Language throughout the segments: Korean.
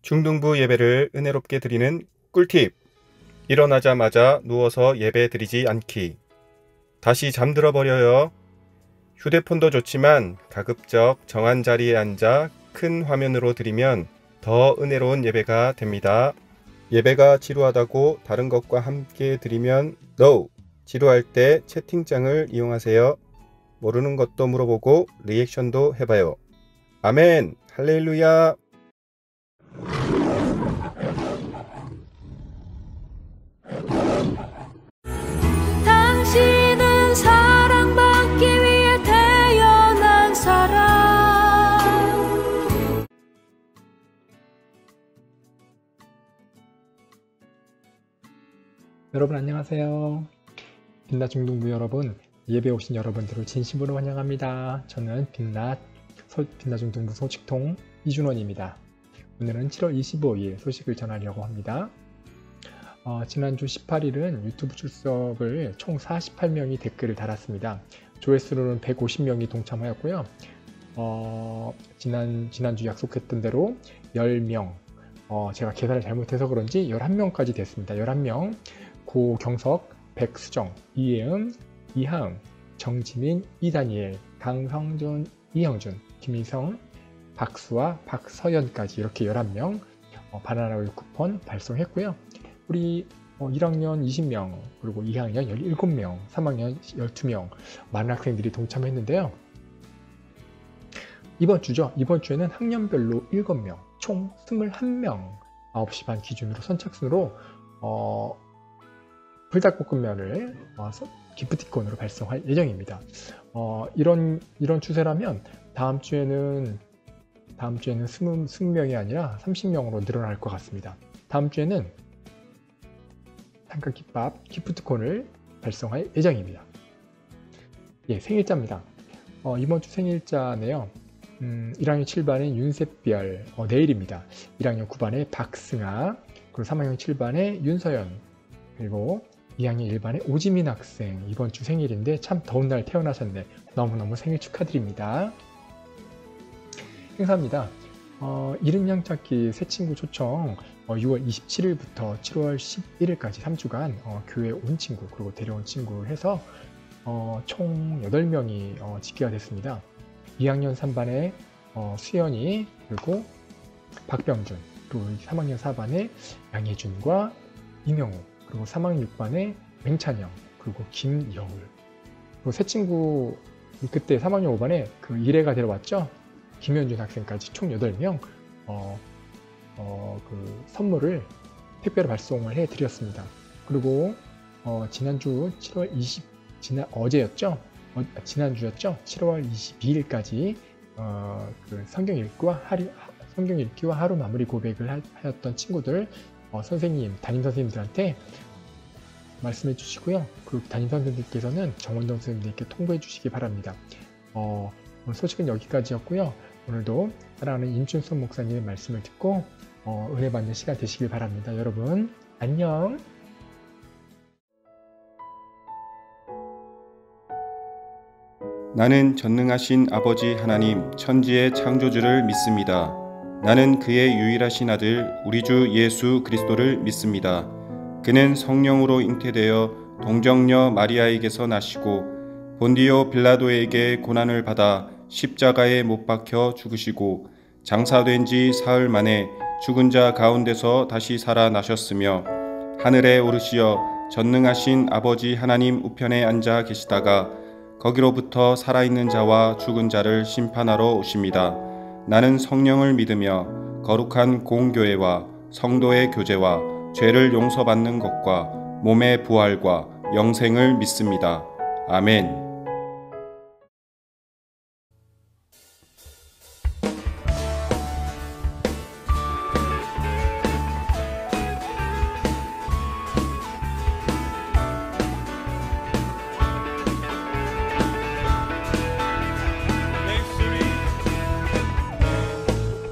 중등부 예배를 은혜롭게 드리는 꿀팁! 일어나자마자 누워서 예배 드리지 않기. 다시 잠들어 버려요. 휴대폰도 좋지만 가급적 정한 자리에 앉아 큰 화면으로 드리면 더 은혜로운 예배가 됩니다. 예배가 지루하다고 다른 것과 함께 드리면 NO! 지루할 때 채팅창을 이용하세요. 모르는 것도 물어보고 리액션도 해봐요. 아멘! 할렐루야! 당신은 사랑받기 위해 태어난 사람. 여러분 안녕하세요. 빛나 중등부 여러분, 예배 오신 여러분들을 진심으로 환영합니다. 저는 빛나 중등부 소식통 이준원입니다. 오늘은 7월 25일 소식을 전하려고 합니다. 지난주 18일은 유튜브 출석을 총 48명이 댓글을 달았습니다. 조회수로는 150명이 동참하였고요. 지난주 약속했던 대로 10명, 제가 계산을 잘못해서 그런지 11명까지 됐습니다. 11명, 고경석, 백수정, 이예은, 이하응, 정지민, 이다니엘, 강성준, 이형준, 김희성, 박수아, 박서연까지 이렇게 11명 바나나 우유 쿠폰 발송했고요. 우리 1학년 20명, 그리고 2학년 17명, 3학년 12명 많은 학생들이 동참했는데요. 이번 주에는 학년별로 7명, 총 21명, 9시 반 기준으로 선착순으로 불닭볶음면을 기프티콘으로 발송할 예정입니다. 이런 추세라면 다음 주에는 20명이 아니라 30명으로 늘어날 것 같습니다. 다음 주에는 삼각김밥 기프트콘을 발송할 예정입니다. 예, 생일자입니다. 이번 주 생일자네요. 1학년 7반의 윤샛별, 내일입니다. 1학년 9반의 박승아, 그리고 3학년 7반의 윤서연, 그리고 2학년 1반의 오지민 학생, 이번 주 생일인데 참 더운 날 태어나셨네. 너무너무 생일 축하드립니다. 행사입니다. 이른 양 찾기 새 친구 초청 6월 27일부터 7월 11일까지 3주간 교회 온 친구 그리고 데려온 친구 해서 총 8명이 집계가 됐습니다. 2학년 3반의 수연이, 그리고 박병준, 그리고 3학년 4반의 양혜준과 이명우, 그리고 3학년 6반의 맹찬영, 그리고 김여울, 그리고 새 친구 그때 3학년 5반에 그 이래가 데려왔죠. 김현준 학생까지 총 8명 그 선물을 택배로 발송을 해드렸습니다. 그리고 지난주 7월 20 어제였죠? 지난주였죠? 7월 22일까지 그 성경 읽기와 하루 마무리 고백을 하였던 친구들 담임 선생님들한테 말씀해 주시고요. 그 담임 선생님들께서는 정원동 선생님들께 통보해 주시기 바랍니다. 오늘 소식은 여기까지였고요. 오늘도 사랑하는 임춘선 목사님의 말씀을 듣고 은혜 받는 시간 되시길 바랍니다. 여러분 안녕. 나는 전능하신 아버지 하나님 천지의 창조주를 믿습니다. 나는 그의 유일하신 아들 우리 주 예수 그리스도를 믿습니다. 그는 성령으로 잉태되어 동정녀 마리아에게서 나시고 본디오 빌라도에게 고난을 받아 십자가에 못 박혀 죽으시고 장사된 지 사흘 만에 죽은 자 가운데서 다시 살아나셨으며 하늘에 오르시어 전능하신 아버지 하나님 우편에 앉아 계시다가 거기로부터 살아있는 자와 죽은 자를 심판하러 오십니다. 나는 성령을 믿으며 거룩한 공교회와 성도의 교제와 죄를 용서받는 것과 몸의 부활과 영생을 믿습니다. 아멘.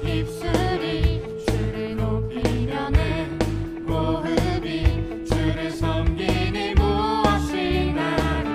입술이 주를 높이려네 호흡이 주를 섬기니 무엇이 나를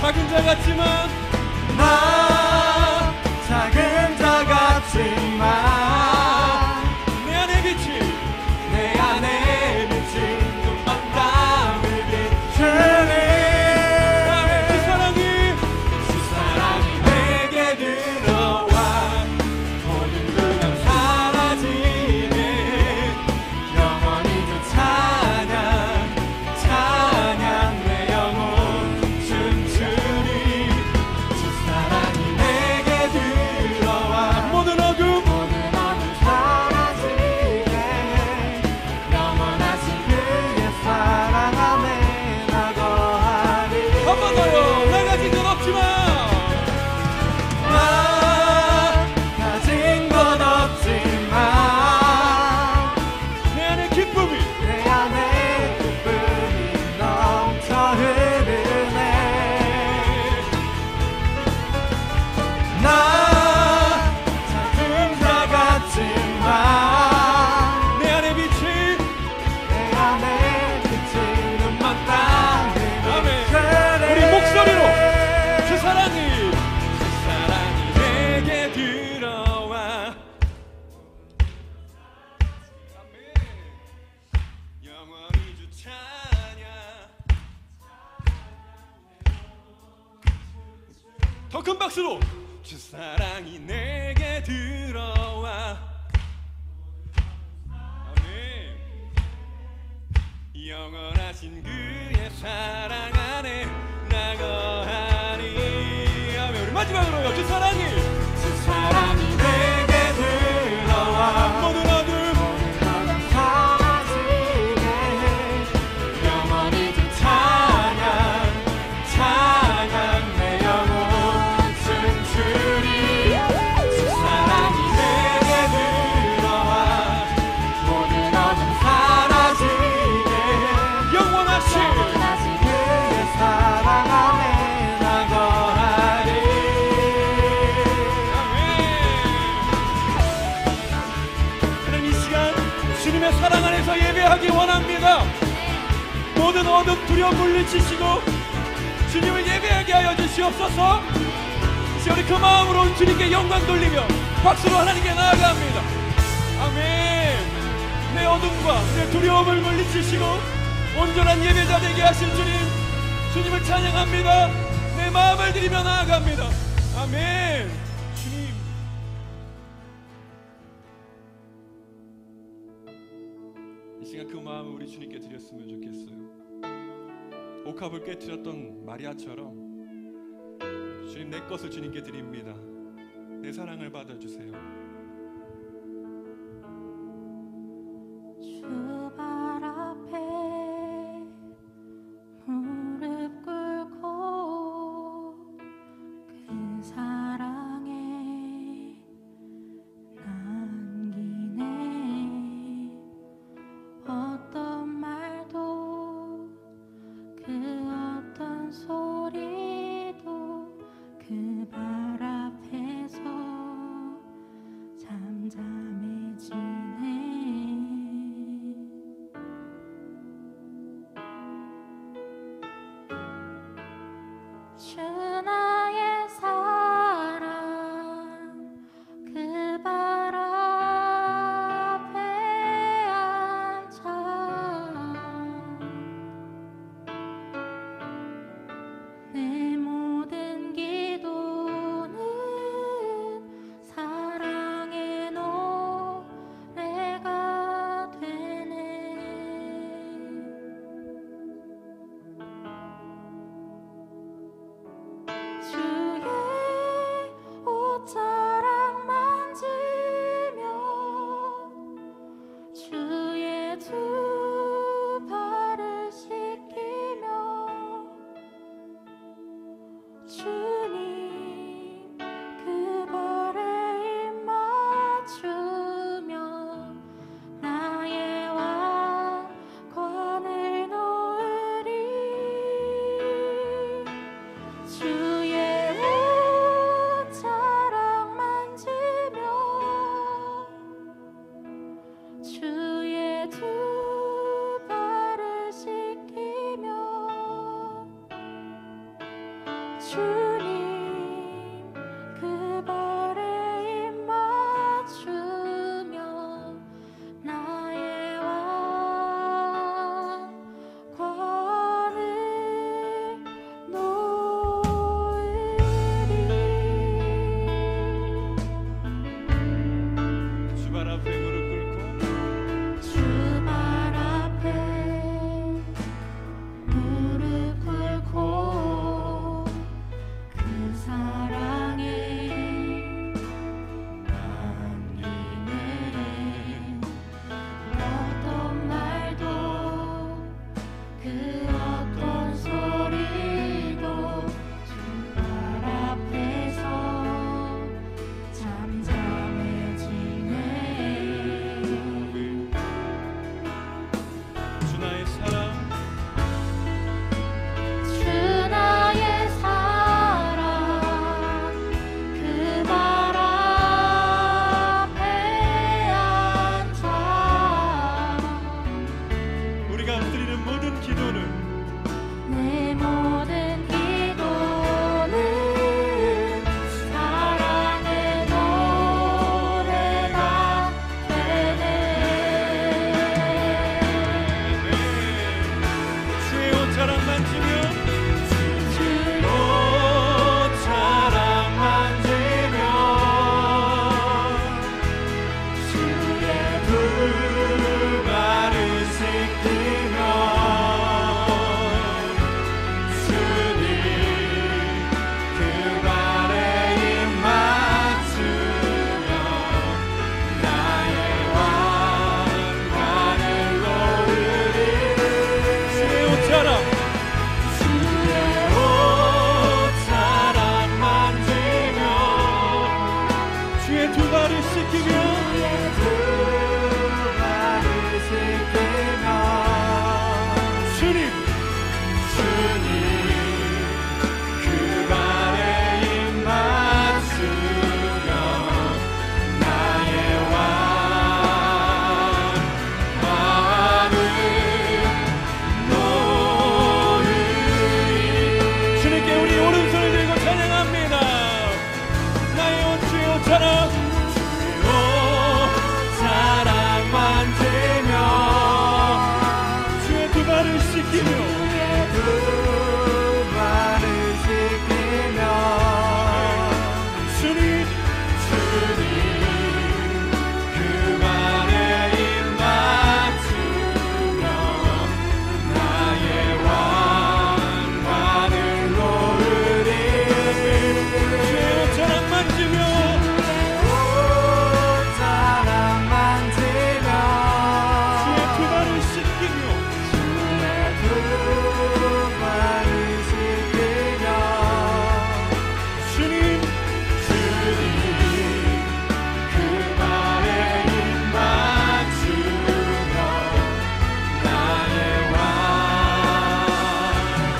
작은 자 같지만 나 작은 자 같지만 내 안에 빛이 내 안에 비친 눈만 담을 비추니 그 사랑이 그 사랑이 내게 들어와 모든 그냥 사라지는 영원히 주 찬양 찬양 내 영혼 춤추리 주 사랑이 내게 들어와 모든 어둠 사라지게 영원하신 그의 사랑 안에 나 거하리 한 번 더요. 나 가진 건 없지만 나 가진 건 없지만 내 안에 기쁨이 내 안에 기쁨이 넘쳐 흐르네 나 작은 자 같지만 내 안에 빛이 내 안에 비친 눈만 따르는 아멘. 우리 목소리로 그 사랑이 내게 들어와 아멘. 영원히 주 찬양 더 큰 박수로 주 사랑이 내게 들어와 아멘. 영원하신 그의 사랑 안에 나 거하리 아멘. 우리 마지막으로요. 주 사랑이 주 사랑이 내게 들어와 모든 어둠 사라지게 영원히 주 찬양 찬양 내 영혼 춤추리 주 사랑이 내게 들어와 모든 어둠 사라지게 영원하신 그의 사랑 안에 나 거하리 하나님 이 시간 주님의 사랑 안에서 예배하기 원합니다. 모든 어둠 두려움 물리치시고 주님을 예배하게 하여 주시옵소서. 이제 우리 그 마음으로 주님께 영광 돌리며 박수로 하나님께 나아갑니다. 아멘. 내 어둠과 내 두려움을 물리치시고 온전한 예배자 되게 하신 주님을 찬양합니다. 내 마음을 드리며 나아갑니다. 아멘. 주님 이 시간 그 마음을 우리 주님께 드렸으면 좋겠어요. 옥합을 깨뜨렸던 마리아처럼 주님 내 것을 주님께 드립니다. 내 사랑을 받아주세요. 주 발 앞에 무릎 꿇고 그 사랑에 남기네 어떤 말도 그 어떤 소리도 그 발 앞에서 잠잠해지네 주 나의 사랑 그 발 앞에 앉아 내 모든 기도는 사랑의 노래가 되네 주의 옷자락 만지며 주의 두 발을 씻기며 주님 그 발에 입 맞추며 나의 왕관을 놓으리 주의 옷자락 만지며 주의 두 발을 씻기며 주님 그 발에 입 맞추며 나의 왕관을 놓으리. 주 발 앞에 무릎 꿇고 주 발 앞에 무릎 꿇고 그 사랑에 안기네. 어떤 말도 그 어떤 소리도 주 발 앞에서 잠잠해지네. 주 나의 사랑 주 나의 사랑 그 발 앞에 앉아 우리가 드리는 모든 기도는 내 모든 기도는 사랑의 노래가 되네. 주의 옷자락 만지며 주의 옷자락 만지며 주의 두 발을 씻기며 주님 그 발에 입 맞추며 나의 왕관을 놓으리. 주의 옷자락 주의 옷자락 만지며 주의 두 발을 씻기며 두 발을 씻기며 주님 그 발에 입 맞추며 나의 왕관을 놓으리. 주님께 우리 오른손을 들고 찬양합니다. 나의 옷 주의 옷자락 옷자락 만지며 주의 두 발을 씻기며 두 발을 씻기며 주님 그 발에 입 맞추며 나의 왕관을 놓으리. 주의 옷자락 만지며 옷자락 만지며 주의 두 발을 씻기며 두 발을 씻기며 주님 그 발에 입 맞추며 나의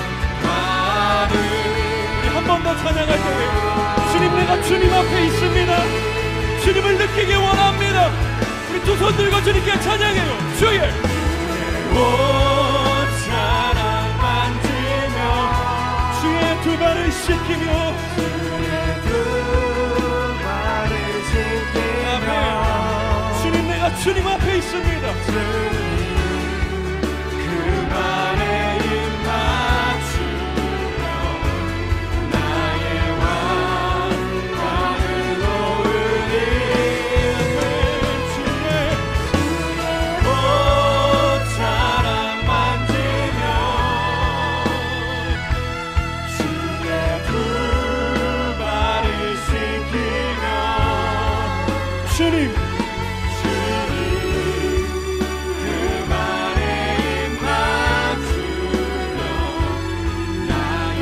왕관을 우리 한 번 더 찬양할 때 주님 내가 주님 앞에 있습니다. 주님을 느끼기 원합니다. 우리 두 손 들고 주님께 찬양해요. 주의 옷자락 만지며 주의 두 발을 씻기며 두 발을 씻기며 주님 내가 주님 앞에 있습니다. 그 발에 입 맞추며 나의 왕관을 놓으리. 주의 옷자락 만지며 주의 두 발을 씻기며 주님 그 발에 입 맞추며 나의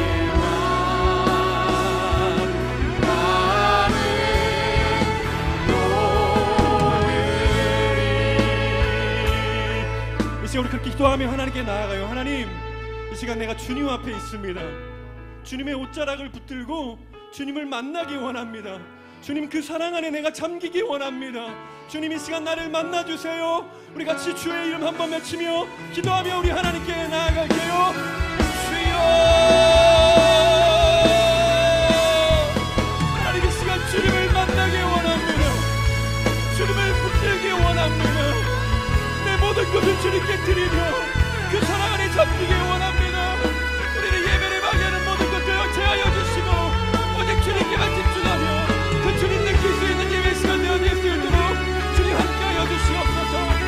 왕관을 놓으리. 이 시간 우리 그렇게 기도하며 하나님께 나아가요. 하나님 이 시간 내가 주님 앞에 있습니다. 주님의 옷자락을 붙들고 주님을 만나기 원합니다. 주님 그 사랑 안에 내가 잠기기 원합니다. 주님 이 시간 나를 만나주세요. 우리 같이 주의 이름 한번 외치며 기도하며 우리 하나님께 나아갈게요. 주여 모든 것을 주님께 드리며 그 사랑 안에 잡히길 원합니다. 우리를 예배를 방해하는 모든 것들 제하여 주시고 오직 주님께만 집중하며 그 주님 느낄 수 있는 예배 시간 되어질 수 있도록 주님 함께하여 주시옵소서.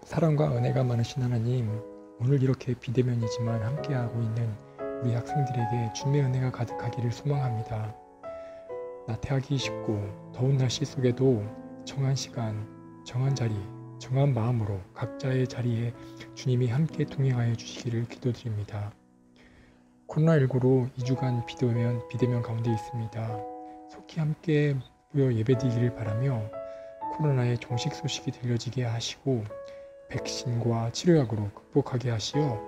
사랑과 은혜가 많으신 하나님, 오늘 이렇게 비대면이지만 함께하고 있는 우리 학생들에게 주님의 은혜가 가득하기를 소망합니다. 나태하기 쉽고 더운 날씨 속에도 정한 시간, 정한 자리, 정한 마음으로 각자의 자리에 주님이 함께 동행하여 주시기를 기도드립니다. 코로나19로 2주간 비대면 가운데 있습니다. 속히 함께 모여 예배드리기를 바라며 코로나의 종식 소식이 들려지게 하시고 백신과 치료약으로 극복하게 하시어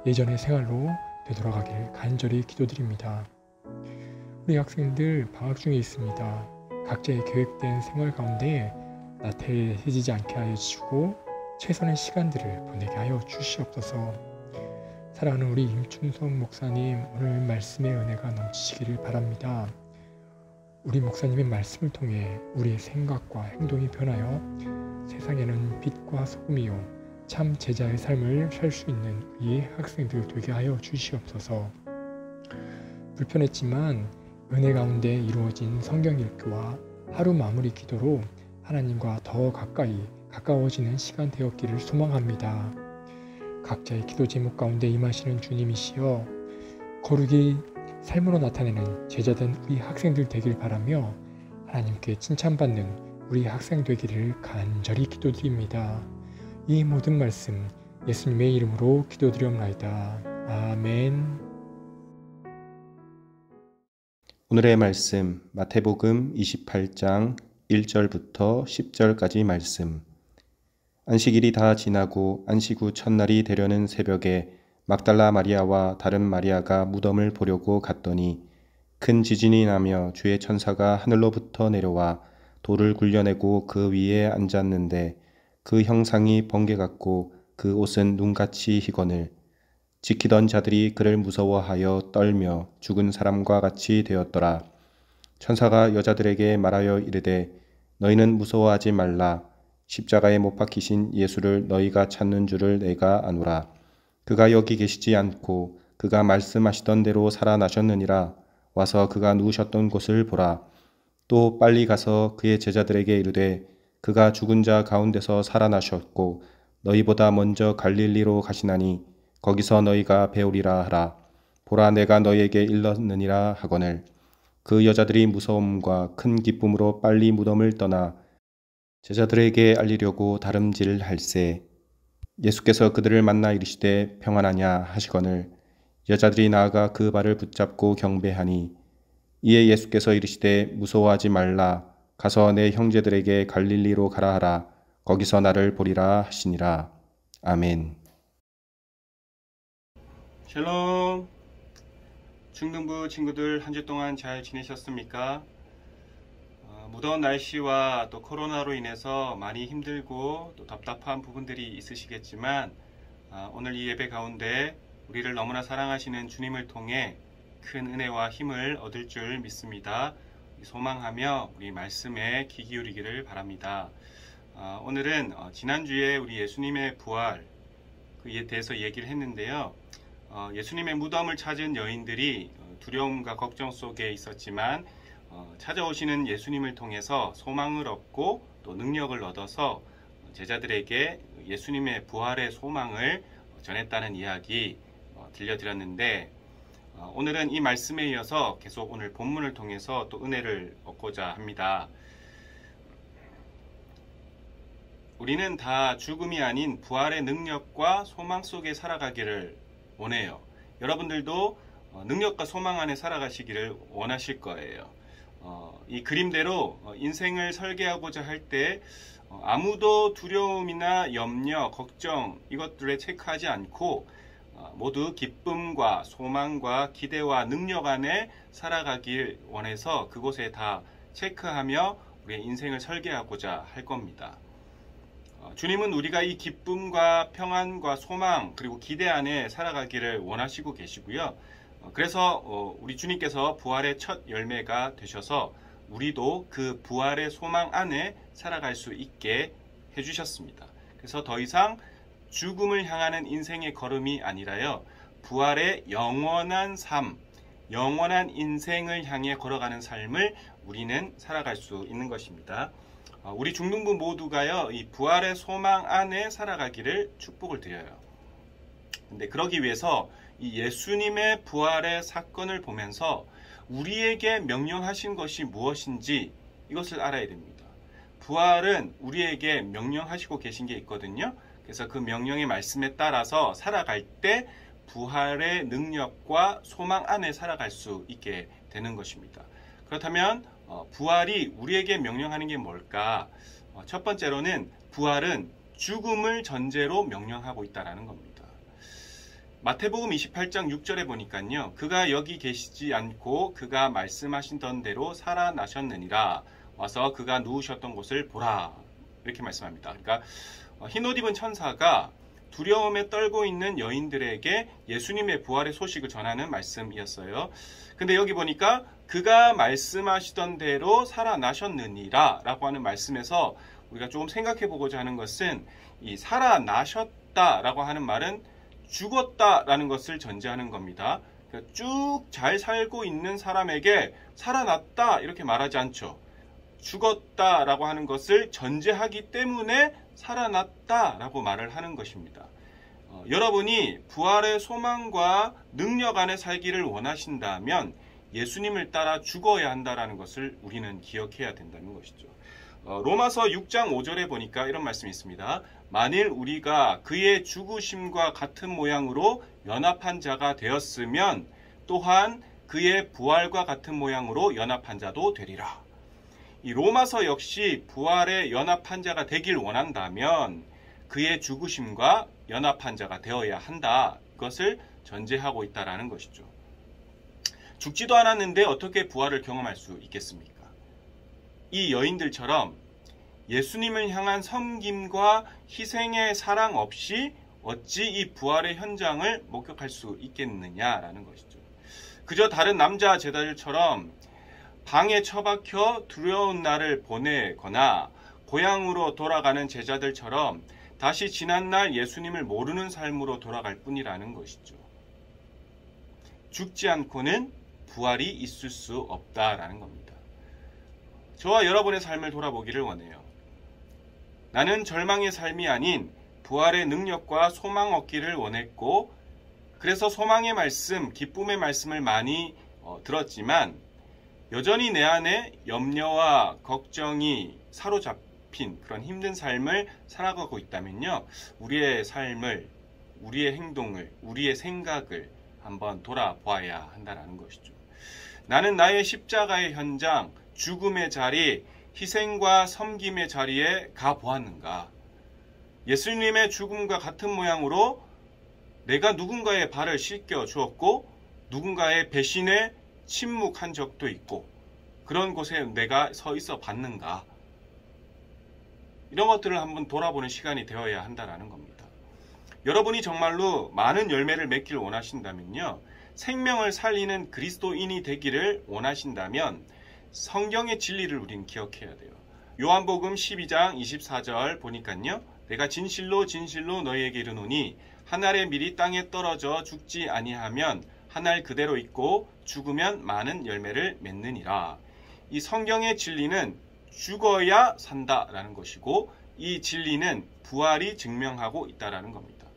예전의 생활로 되돌아가길 간절히 기도드립니다. 우리 학생들 방학 중에 있습니다. 각자의 계획된 생활 가운데 나태해지지 않게 하여 주시고 최선의 시간들을 보내게 하여 주시옵소서. 사랑하는 우리 임춘선 목사님, 오늘 말씀의 은혜가 넘치시기를 바랍니다. 우리 목사님의 말씀을 통해 우리의 생각과 행동이 변하여 세상에는 빛과 소금이요 참 제자의 삶을 살 수 있는 우리의 학생들 되게 하여 주시옵소서. 불편했지만 은혜 가운데 이루어진 성경 읽기와 하루 마무리 기도로 하나님과 더 가까워지는 시간 되었기를 소망합니다. 각자의 기도 제목 가운데 임하시는 주님이시여 거룩이 삶으로 나타내는 제자된 우리 학생들 되길 바라며 하나님께 칭찬받는 우리 학생 되기를 간절히 기도드립니다. 이 모든 말씀 예수님의 이름으로 기도드리옵나이다. 아멘. 오늘의 말씀 마태복음 28장 1절부터 10절까지 말씀. 안식일이 다 지나고 안식 후 첫날이 되려는 새벽에 막달라 마리아와 다른 마리아가 무덤을 보려고 갔더니 큰 지진이 나며 주의 천사가 하늘로부터 내려와 돌을 굴려내고 그 위에 앉았는데 그 형상이 번개 같고 그 옷은 눈같이 희거늘. 지키던 자들이 그를 무서워하여 떨며 죽은 사람과 같이 되었더라. 천사가 여자들에게 말하여 이르되 너희는 무서워하지 말라. 십자가에 못 박히신 예수를 너희가 찾는 줄을 내가 아노라. 그가 여기 계시지 않고 그가 말씀하시던 대로 살아나셨느니라. 와서 그가 누우셨던 곳을 보라. 또 빨리 가서 그의 제자들에게 이르되 그가 죽은 자 가운데서 살아나셨고 너희보다 먼저 갈릴리로 가시나니 거기서 너희가 배우리라 하라. 보라 내가 너희에게 일렀느니라 하거늘. 그 여자들이 무서움과 큰 기쁨으로 빨리 무덤을 떠나 제자들에게 알리려고 다름질할세. 예수께서 그들을 만나 이르시되 평안하냐 하시거늘. 여자들이 나아가 그 발을 붙잡고 경배하니 이에 예수께서 이르시되 무서워하지 말라. 가서 내 형제들에게 갈릴리로 가라 하라. 거기서 나를 보리라 하시니라. 아멘. 샬롬. 중등부 친구들 한 주 동안 잘 지내셨습니까? 무더운 날씨와 또 코로나로 인해서 많이 힘들고 또 답답한 부분들이 있으시겠지만 오늘 이 예배 가운데 우리를 너무나 사랑하시는 주님을 통해 큰 은혜와 힘을 얻을 줄 믿습니다. 소망하며 우리 말씀에 귀 기울이기를 바랍니다. 오늘은 지난주에 우리 예수님의 부활 그에 대해서 얘기를 했는데요. 예수님의 무덤을 찾은 여인들이 두려움과 걱정 속에 있었지만 찾아오시는 예수님을 통해서 소망을 얻고 또 능력을 얻어서 제자들에게 예수님의 부활의 소망을 전했다는 이야기 들려드렸는데 오늘은 이 말씀에 이어서 계속 오늘 본문을 통해서 또 은혜를 얻고자 합니다. 우리는 다 죽음이 아닌 부활의 능력과 소망 속에 살아가기를 원해요. 여러분들도 능력과 소망 안에 살아가시기를 원하실 거예요. 이 그림대로 인생을 설계하고자 할 때 아무도 두려움이나 염려, 걱정 이것들에 체크하지 않고 모두 기쁨과 소망과 기대와 능력 안에 살아가길 원해서 그곳에 다 체크하며 우리의 인생을 설계하고자 할 겁니다. 주님은 우리가 이 기쁨과 평안과 소망 그리고 기대 안에 살아가기를 원하시고 계시고요. 그래서 우리 주님께서 부활의 첫 열매가 되셔서 우리도 그 부활의 소망 안에 살아갈 수 있게 해주셨습니다. 그래서 더 이상 죽음을 향하는 인생의 걸음이 아니라요, 부활의 영원한 삶, 영원한 인생을 향해 걸어가는 삶을 우리는 살아갈 수 있는 것입니다. 우리 중등부 모두가요, 이 부활의 소망 안에 살아가기를 축복을 드려요. 근데 그러기 위해서 이 예수님의 부활의 사건을 보면서 우리에게 명령하신 것이 무엇인지 이것을 알아야 됩니다. 부활은 우리에게 명령하시고 계신 게 있거든요. 그래서 그 명령의 말씀에 따라서 살아갈 때 부활의 능력과 소망 안에 살아갈 수 있게 되는 것입니다. 그렇다면 부활이 우리에게 명령하는 게 뭘까? 첫 번째로는 부활은 죽음을 전제로 명령하고 있다는 겁니다. 마태복음 28장 6절에 보니까요, 그가 여기 계시지 않고 그가 말씀하시던 대로 살아나셨느니라. 와서 그가 누우셨던 곳을 보라. 이렇게 말씀합니다. 그러니까 흰옷 입은 천사가 두려움에 떨고 있는 여인들에게 예수님의 부활의 소식을 전하는 말씀이었어요. 근데 여기 보니까 그가 말씀하시던 대로 살아나셨느니라 라고 하는 말씀에서 우리가 조금 생각해 보고자 하는 것은, 이 살아나셨다 라고 하는 말은 죽었다라는 것을 전제하는 겁니다. 그러니까 쭉 잘 살고 있는 사람에게 살아났다 이렇게 말하지 않죠. 죽었다라고 하는 것을 전제하기 때문에 살아났다라고 말을 하는 것입니다. 여러분이 부활의 소망과 능력 안에 살기를 원하신다면 예수님을 따라 죽어야 한다라는 것을 우리는 기억해야 된다는 것이죠. 로마서 6장 5절에 보니까 이런 말씀이 있습니다. 만일 우리가 그의 죽으심과 같은 모양으로 연합한 자가 되었으면 또한 그의 부활과 같은 모양으로 연합한 자도 되리라. 이 로마서 역시 부활에 연합한 자가 되길 원한다면 그의 죽으심과 연합한 자가 되어야 한다. 이것을 전제하고 있다는 것이죠. 죽지도 않았는데 어떻게 부활을 경험할 수 있겠습니까? 이 여인들처럼 예수님을 향한 섬김과 희생의 사랑 없이 어찌 이 부활의 현장을 목격할 수 있겠느냐라는 것이죠. 그저 다른 남자 제자들처럼 방에 처박혀 두려운 날을 보내거나 고향으로 돌아가는 제자들처럼 다시 지난날 예수님을 모르는 삶으로 돌아갈 뿐이라는 것이죠. 죽지 않고는 부활이 있을 수 없다라는 겁니다. 저와 여러분의 삶을 돌아보기를 원해요. 나는 절망의 삶이 아닌 부활의 능력과 소망 얻기를 원했고, 그래서 소망의 말씀, 기쁨의 말씀을 많이 들었지만 여전히 내 안에 염려와 걱정이 사로잡힌 그런 힘든 삶을 살아가고 있다면요, 우리의 삶을, 우리의 행동을, 우리의 생각을 한번 돌아봐야 한다는 것이죠. 나는 나의 십자가의 현장, 죽음의 자리, 희생과 섬김의 자리에 가보았는가? 예수님의 죽음과 같은 모양으로 내가 누군가의 발을 씻겨 주었고 누군가의 배신에 침묵한 적도 있고 그런 곳에 내가 서 있어 봤는가? 이런 것들을 한번 돌아보는 시간이 되어야 한다는 겁니다. 여러분이 정말로 많은 열매를 맺기를 원하신다면요, 생명을 살리는 그리스도인이 되기를 원하신다면 성경의 진리를 우리는 기억해야 돼요. 요한복음 12장 24절 보니까요, 내가 진실로 진실로 너희에게 이르노니 한 알의 밀이 땅에 떨어져 죽지 아니하면 한 알 그대로 있고 죽으면 많은 열매를 맺느니라. 이 성경의 진리는 죽어야 산다라는 것이고, 이 진리는 부활이 증명하고 있다라는 겁니다.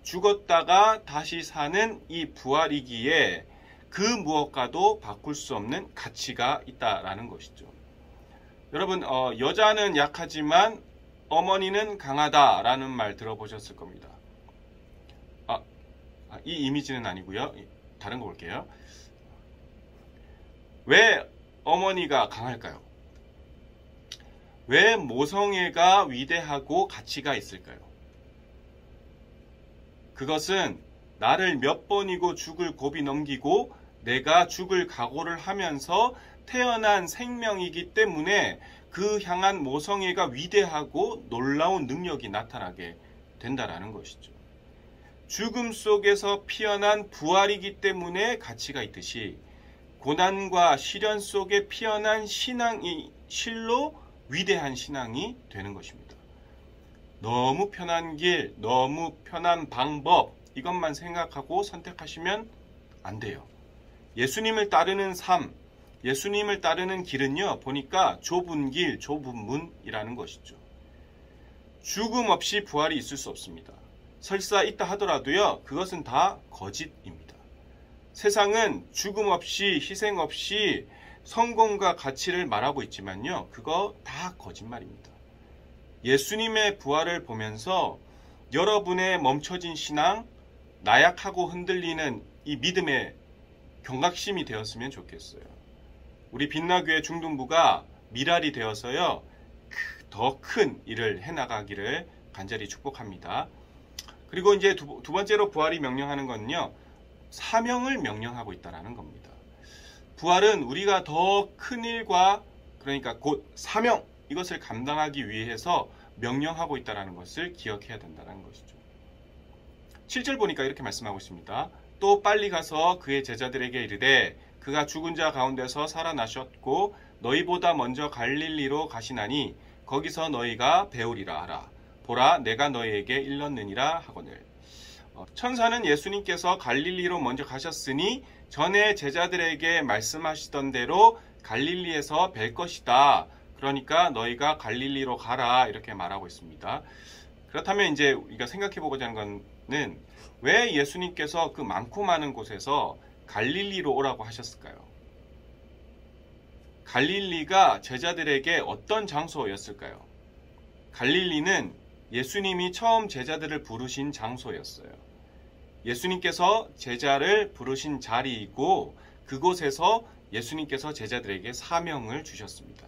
죽었다가 다시 사는 이 부활이기에 그 무엇과도 바꿀 수 없는 가치가 있다라는 것이죠. 여러분, 여자는 약하지만 어머니는 강하다라는 말 들어보셨을 겁니다. 이 이미지는 아니고요. 다른 거 볼게요. 왜 어머니가 강할까요? 왜 모성애가 위대하고 가치가 있을까요? 그것은 나를 몇 번이고 죽을 고비 넘기고 내가 죽을 각오를 하면서 태어난 생명이기 때문에 그 향한 모성애가 위대하고 놀라운 능력이 나타나게 된다라는 것이죠. 죽음 속에서 피어난 부활이기 때문에 가치가 있듯이 고난과 시련 속에 피어난 신앙이 실로 위대한 신앙이 되는 것입니다. 너무 편한 길, 너무 편한 방법 이것만 생각하고 선택하시면 안 돼요. 예수님을 따르는 삶, 예수님을 따르는 길은요, 보니까 좁은 길, 좁은 문이라는 것이죠. 죽음 없이 부활이 있을 수 없습니다. 설사 있다 하더라도요, 그것은 다 거짓입니다. 세상은 죽음 없이, 희생 없이 성공과 가치를 말하고 있지만요, 그거 다 거짓말입니다. 예수님의 부활을 보면서 여러분의 멈춰진 신앙, 나약하고 흔들리는 이 믿음의 경각심이 되었으면 좋겠어요. 우리 빛나교회 중등부가 미랄이 되어서요, 더 큰 일을 해나가기를 간절히 축복합니다. 그리고 이제 두 번째로 부활이 명령하는 건요, 사명을 명령하고 있다는 겁니다. 부활은 우리가 더 큰 일과, 그러니까 곧 사명, 이것을 감당하기 위해서 명령하고 있다는 것을 기억해야 된다는 것이죠. 7절 보니까 이렇게 말씀하고 있습니다. 또 빨리 가서 그의 제자들에게 이르되 그가 죽은 자 가운데서 살아나셨고 너희보다 먼저 갈릴리로 가시나니 거기서 너희가 배우리라 하라. 보라 내가 너희에게 일렀느니라 하거늘. 천사는 예수님께서 갈릴리로 먼저 가셨으니 전에 제자들에게 말씀하시던 대로 갈릴리에서 뵐 것이다. 그러니까 너희가 갈릴리로 가라 이렇게 말하고 있습니다. 그렇다면 이제 우리가 생각해 보고자 하는 거는 왜 예수님께서 그 많고 많은 곳에서 갈릴리로 오라고 하셨을까요? 갈릴리가 제자들에게 어떤 장소였을까요? 갈릴리는 예수님이 처음 제자들을 부르신 장소였어요. 예수님께서 제자를 부르신 자리이고 그곳에서 예수님께서 제자들에게 사명을 주셨습니다.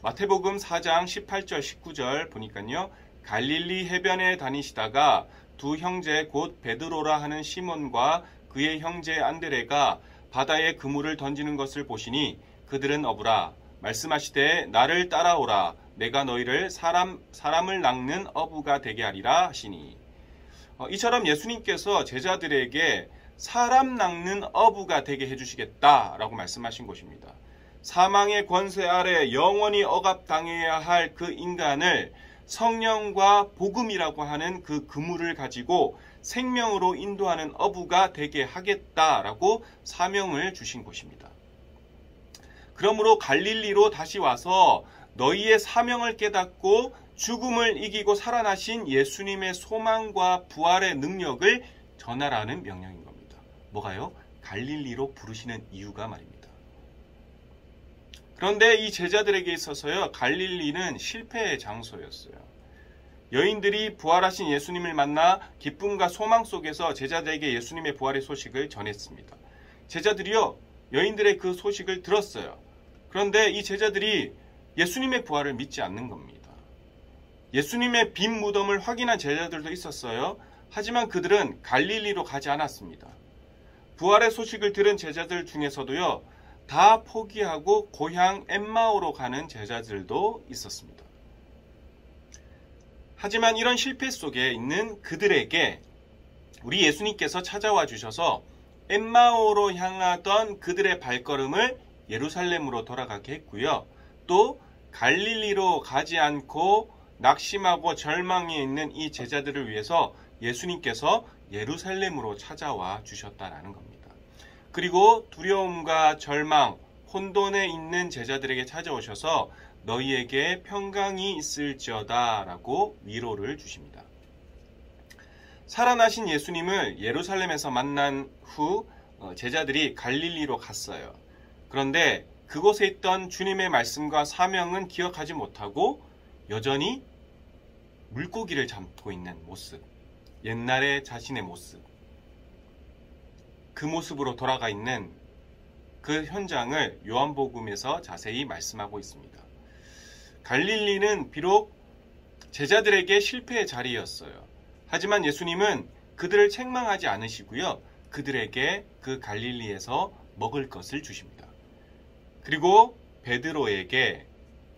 마태복음 4장 18절 19절 보니까요. 갈릴리 해변에 다니시다가 두 형제 곧 베드로라 하는 시몬과 그의 형제 안드레가 바다에 그물을 던지는 것을 보시니 그들은 어부라 말씀하시되 나를 따라오라 내가 너희를 사람을 낚는 어부가 되게 하리라 하시니 이처럼 예수님께서 제자들에게 사람 낚는 어부가 되게 해주시겠다라고 말씀하신 것입니다. 사망의 권세 아래 영원히 억압당해야 할 그 인간을 성령과 복음이라고 하는 그 그물을 가지고 생명으로 인도하는 어부가 되게 하겠다라고 사명을 주신 것입니다. 그러므로 갈릴리로 다시 와서 너희의 사명을 깨닫고 죽음을 이기고 살아나신 예수님의 소망과 부활의 능력을 전하라는 명령인 겁니다. 뭐가요? 갈릴리로 부르시는 이유가 말입니다. 그런데 이 제자들에게 있어서요, 갈릴리는 실패의 장소였어요. 여인들이 부활하신 예수님을 만나 기쁨과 소망 속에서 제자들에게 예수님의 부활의 소식을 전했습니다. 제자들이요, 여인들의 그 소식을 들었어요. 그런데 이 제자들이 예수님의 부활을 믿지 않는 겁니다. 예수님의 빈 무덤을 확인한 제자들도 있었어요. 하지만 그들은 갈릴리로 가지 않았습니다. 부활의 소식을 들은 제자들 중에서도요, 다 포기하고 고향 엠마오로 가는 제자들도 있었습니다. 하지만 이런 실패 속에 있는 그들에게 우리 예수님께서 찾아와 주셔서 엠마오로 향하던 그들의 발걸음을 예루살렘으로 돌아가게 했고요. 또 갈릴리로 가지 않고 낙심하고 절망에 있는 이 제자들을 위해서 예수님께서 예루살렘으로 찾아와 주셨다라는 겁니다. 그리고 두려움과 절망, 혼돈에 있는 제자들에게 찾아오셔서 너희에게 평강이 있을지어다 라고 위로를 주십니다. 살아나신 예수님을 예루살렘에서 만난 후 제자들이 갈릴리로 갔어요. 그런데 그곳에 있던 주님의 말씀과 사명은 기억하지 못하고 여전히 물고기를 잡고 있는 모습, 옛날의 자신의 모습. 그 모습으로 돌아가 있는 그 현장을 요한복음에서 자세히 말씀하고 있습니다. 갈릴리는 비록 제자들에게 실패의 자리였어요. 하지만 예수님은 그들을 책망하지 않으시고요. 그들에게 그 갈릴리에서 먹을 것을 주십니다. 그리고 베드로에게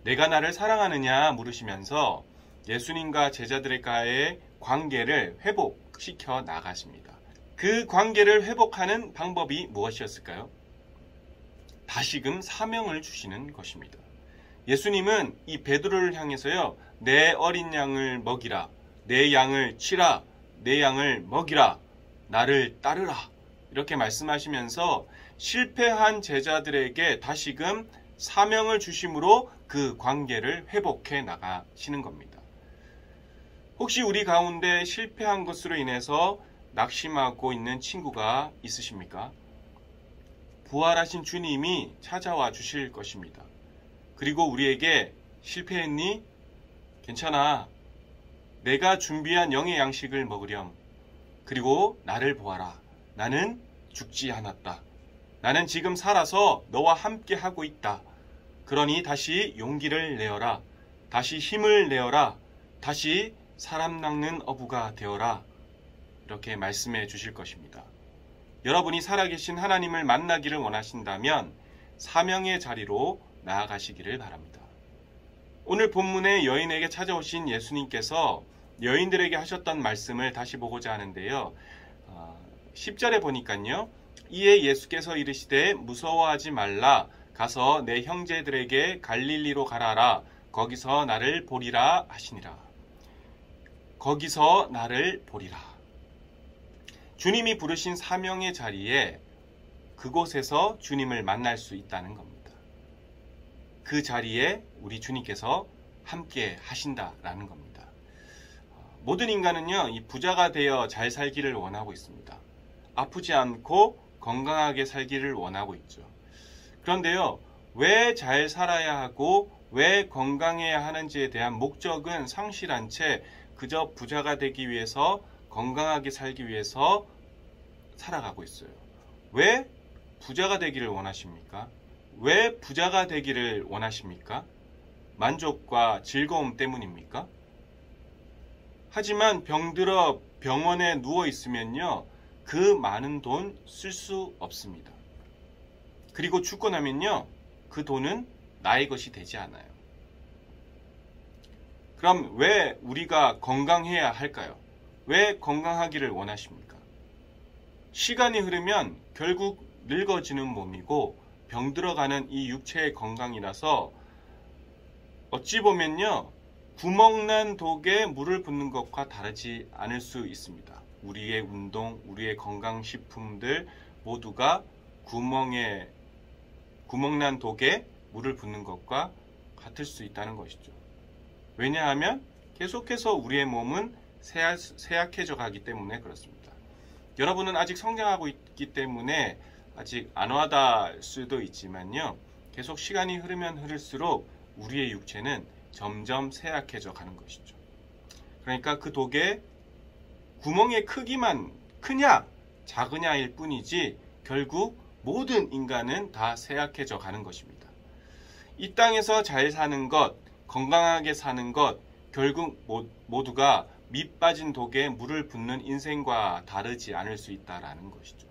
내가 나를 사랑하느냐 물으시면서 예수님과 제자들과의 관계를 회복시켜 나가십니다. 그 관계를 회복하는 방법이 무엇이었을까요? 다시금 사명을 주시는 것입니다. 예수님은 이 베드로를 향해서요, 내 어린 양을 먹이라, 내 양을 치라, 내 양을 먹이라, 나를 따르라, 이렇게 말씀하시면서 실패한 제자들에게 다시금 사명을 주심으로 그 관계를 회복해 나가시는 겁니다. 혹시 우리 가운데 실패한 것으로 인해서 낙심하고 있는 친구가 있으십니까? 부활하신 주님이 찾아와 주실 것입니다. 그리고 우리에게 실패했니? 괜찮아. 내가 준비한 영의 양식을 먹으렴. 그리고 나를 보아라. 나는 죽지 않았다. 나는 지금 살아서 너와 함께 하고 있다. 그러니 다시 용기를 내어라. 다시 힘을 내어라. 다시 사람 낚는 어부가 되어라. 이렇게 말씀해 주실 것입니다. 여러분이 살아계신 하나님을 만나기를 원하신다면 사명의 자리로 나아가시기를 바랍니다. 오늘 본문의 여인에게 찾아오신 예수님께서 여인들에게 하셨던 말씀을 다시 보고자 하는데요. 10절에 보니까요. 이에 예수께서 이르시되 무서워하지 말라. 가서 내 형제들에게 갈릴리로 가라라. 거기서 나를 보리라 하시니라. 거기서 나를 보리라. 주님이 부르신 사명의 자리에 그곳에서 주님을 만날 수 있다는 겁니다. 그 자리에 우리 주님께서 함께 하신다라는 겁니다. 모든 인간은요, 이 부자가 되어 잘 살기를 원하고 있습니다. 아프지 않고 건강하게 살기를 원하고 있죠. 그런데요, 왜 잘 살아야 하고 왜 건강해야 하는지에 대한 목적은 상실한 채 그저 부자가 되기 위해서 건강하게 살기 위해서 살아가고 있어요. 왜 부자가 되기를 원하십니까? 왜 부자가 되기를 원하십니까? 만족과 즐거움 때문입니까? 하지만 병들어 병원에 누워 있으면요, 그 많은 돈 쓸 수 없습니다. 그리고 죽고 나면요, 그 돈은 나의 것이 되지 않아요. 그럼 왜 우리가 건강해야 할까요? 왜 건강하기를 원하십니까? 시간이 흐르면 결국 늙어지는 몸이고 병들어가는 이 육체의 건강이라서 어찌 보면요, 구멍난 독에 물을 붓는 것과 다르지 않을 수 있습니다. 우리의 운동, 우리의 건강식품들 모두가 구멍난 독에 물을 붓는 것과 같을 수 있다는 것이죠. 왜냐하면 계속해서 우리의 몸은 쇠약해져 가기 때문에 그렇습니다. 여러분은 아직 성장하고 있기 때문에 아직 안 와닿을 수도 있지만요, 계속 시간이 흐르면 흐를수록 우리의 육체는 점점 쇠약해져 가는 것이죠. 그러니까 그 독에 구멍의 크기만 크냐 작으냐일 뿐이지 결국 모든 인간은 다 쇠약해져 가는 것입니다. 이 땅에서 잘 사는 것, 건강하게 사는 것, 결국 모두가 밑 빠진 독에 물을 붓는 인생과 다르지 않을 수 있다는 것이죠.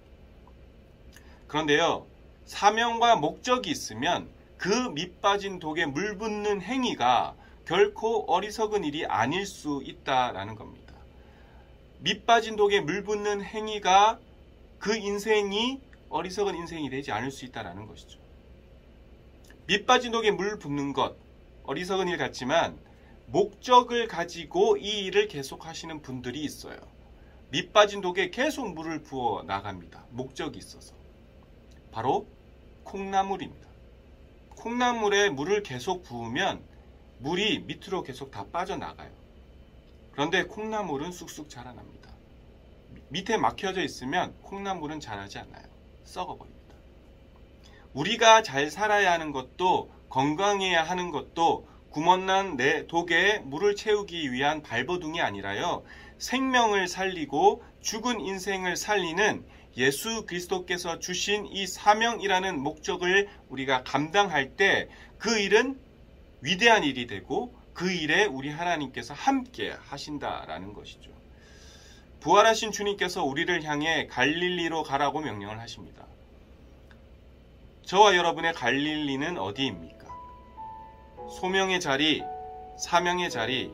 그런데요, 사명과 목적이 있으면 그 밑 빠진 독에 물 붓는 행위가 결코 어리석은 일이 아닐 수 있다는 겁니다. 밑 빠진 독에 물 붓는 행위가 그 인생이 어리석은 인생이 되지 않을 수 있다는 것이죠. 밑 빠진 독에 물 붓는 것, 어리석은 일 같지만 목적을 가지고 이 일을 계속 하시는 분들이 있어요. 밑 빠진 독에 계속 물을 부어 나갑니다. 목적이 있어서. 바로 콩나물입니다. 콩나물에 물을 계속 부으면 물이 밑으로 계속 다 빠져나가요. 그런데 콩나물은 쑥쑥 자라납니다. 밑에 막혀져 있으면 콩나물은 자라지 않아요. 썩어버립니다. 우리가 잘 살아야 하는 것도 건강해야 하는 것도 구멍난 내 독에 물을 채우기 위한 발버둥이 아니라요, 생명을 살리고 죽은 인생을 살리는 예수 그리스도께서 주신 이 사명이라는 목적을 우리가 감당할 때 그 일은 위대한 일이 되고 그 일에 우리 하나님께서 함께 하신다라는 것이죠. 부활하신 주님께서 우리를 향해 갈릴리로 가라고 명령을 하십니다. 저와 여러분의 갈릴리는 어디입니까? 소명의 자리, 사명의 자리,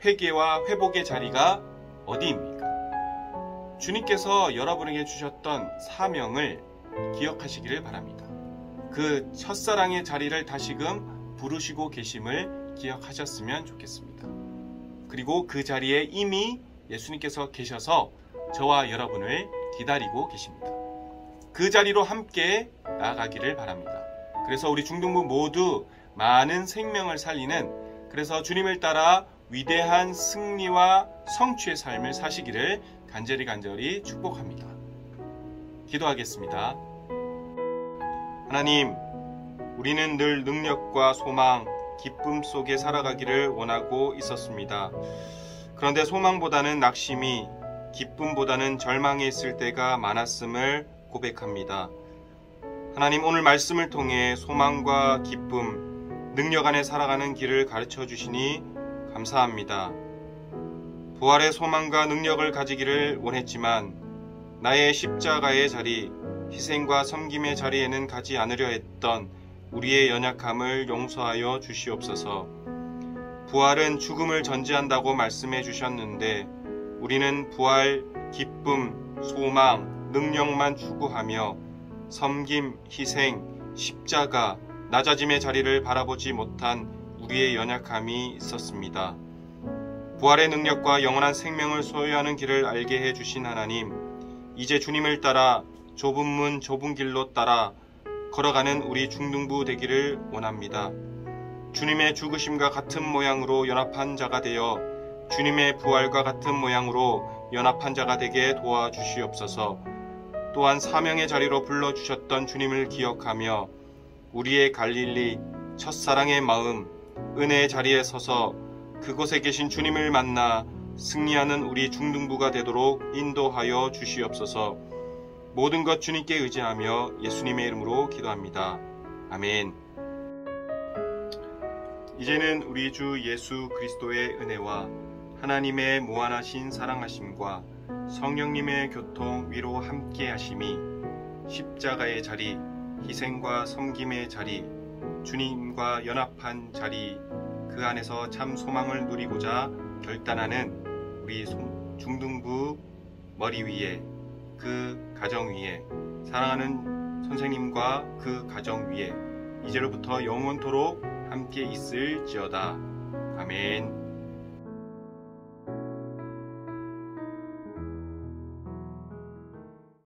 회개와 회복의 자리가 어디입니까? 주님께서 여러분에게 주셨던 사명을 기억하시기를 바랍니다. 그 첫사랑의 자리를 다시금 부르시고 계심을 기억하셨으면 좋겠습니다. 그리고 그 자리에 이미 예수님께서 계셔서 저와 여러분을 기다리고 계십니다. 그 자리로 함께 나아가기를 바랍니다. 그래서 우리 중등부 모두 많은 생명을 살리는, 그래서 주님을 따라 위대한 승리와 성취의 삶을 사시기를 간절히 축복합니다. 기도하겠습니다. 하나님, 우리는 늘 능력과 소망, 기쁨 속에 살아가기를 원하고 있었습니다. 그런데 소망보다는 낙심이, 기쁨보다는 절망에 있을 때가 많았음을 고백합니다. 하나님, 오늘 말씀을 통해 소망과 기쁨, 능력 안에 살아가는 길을 가르쳐 주시니 감사합니다. 부활의 소망과 능력을 가지기를 원했지만 나의 십자가의 자리, 희생과 섬김의 자리에는 가지 않으려 했던 우리의 연약함을 용서하여 주시옵소서. 부활은 죽음을 전제한다고 말씀해 주셨는데 우리는 부활, 기쁨, 소망, 능력만 추구하며 섬김, 희생, 십자가, 낮아짐의 자리를 바라보지 못한 우리의 연약함이 있었습니다. 부활의 능력과 영원한 생명을 소유하는 길을 알게 해주신 하나님, 이제 주님을 따라 좁은 문 좁은 길로 따라 걸어가는 우리 중등부 되기를 원합니다. 주님의 죽으심과 같은 모양으로 연합한 자가 되어 주님의 부활과 같은 모양으로 연합한 자가 되게 도와주시옵소서. 또한 사명의 자리로 불러주셨던 주님을 기억하며 우리의 갈릴리, 첫사랑의 마음, 은혜의 자리에 서서 그곳에 계신 주님을 만나 승리하는 우리 중등부가 되도록 인도하여 주시옵소서. 모든 것 주님께 의지하며 예수님의 이름으로 기도합니다. 아멘. 이제는 우리 주 예수 그리스도의 은혜와 하나님의 무한하신 사랑하심과 성령님의 교통 위로 함께 하심이 십자가의 자리, 희생과 섬김의 자리, 주님과 연합한 자리, 그 안에서 참 소망을 누리고자 결단하는 우리 중등부 머리 위에, 그 가정 위에, 사랑하는 선생님과 그 가정 위에 이제로부터 영원토록 함께 있을지어다. 아멘.